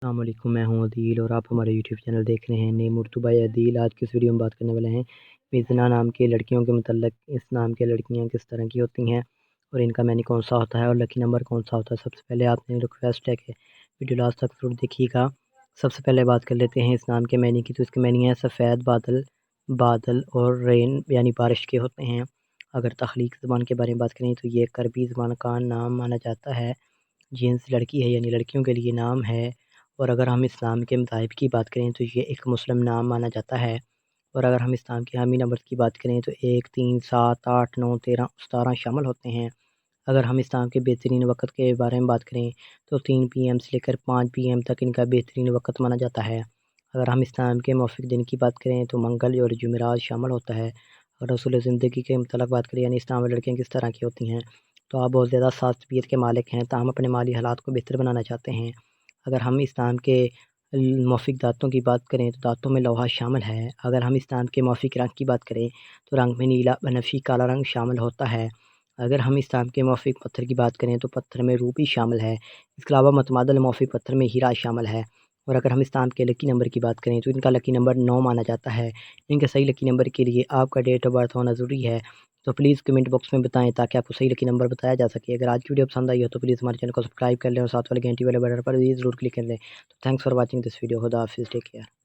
السلام علیکم، میں ہوں عدیل اور آپ ہمارے یوٹیوب چینل دیکھ رہے ہیں نیم اردو بائی عدیل۔ آج کی اس ویڈیو میں بات کرنے والے ہیں میزنا نام کے لڑکیوں کے متعلق۔ اس نام کے لڑکیاں کس طرح کی ہوتی ہیں اور ان کا مینی کون سا ہوتا ہے اور لکی نمبر کون سا ہوتا ہے۔ سب سے پہلے آپ نے ریکویسٹ ہے کہ ویڈیو لاسٹ تک ضرور دیکھیے گا۔ سب سے پہلے بات کر لیتے ہیں اس نام کے مینی کی، تو اس کے مینی ہے سفید بادل اور رین یعنی بارش کے ہوتے ہیں۔ اگر تخلیق زبان کے بارے میں بات کریں تو یہ ایک عربی زبان کا نام مانا جاتا ہے، جنس لڑکی ہے یعنی لڑکیوں کے لیے نام ہے۔ اور اگر ہم اسلام کے مذاہب کی بات کریں تو یہ ایک مسلم نام مانا جاتا ہے۔ اور اگر ہم اسلام کے حامی نمبر کی بات کریں تو 1 3 7 8 9 13 17 شامل ہوتے ہیں۔ اگر ہم اسلام کے بہترین وقت کے بارے میں بات کریں تو 3 PM سے لے کر 5 PM تک ان کا بہترین وقت مانا جاتا ہے۔ اگر ہم اسلام کے موافق دن کی بات کریں تو منگل اور جمعرات شامل ہوتا ہے۔ اور اصول زندگی کے متعلق بات کریں یعنی اسلام میں لڑکیاں کس طرح کی ہوتی ہیں، تو آپ بہت زیادہ سخت طبیعت کے مالک ہیں تاہم اپنے مالی حالات کو بہتر بنانا چاہتے ہیں۔ اگر ہم اسلام کے موافق دانتوں کی بات کریں تو دانتوں میں لوہا شامل ہے۔ اگر ہم اسلام کے موافق رنگ کی بات کریں تو رنگ میں نیلا بنفشی کالا رنگ شامل ہوتا ہے۔ اگر ہم اسلام کے موافق پتھر کی بات کریں تو پتھر میں روبی شامل ہے۔ اس کے علاوہ متبادل موافق پتھر میں ہیرا شامل ہے۔ اور اگر ہم اسلام کے لکی نمبر کی بات کریں تو ان کا لکی نمبر 9 مانا جاتا ہے۔ ان کے صحیح لکی نمبر کے لیے آپ کا ڈیٹ آف برتھ ہونا ضروری ہے، تو پلیز کمنٹ باکس میں بتائیں تاکہ آپ کو صحیح لکی نمبر بتایا جا سکے۔ اگر آج کی ویڈیو پسند آئی ہو تو پلیز ہمارے چینل کو سبسکرائب کر لیں اور ساتھ والے گھنٹی والے بٹن پر بھی ضرور کلک کر لیں۔ تو thanks for watching this video. خدا حافظ، ٹیک کیئر۔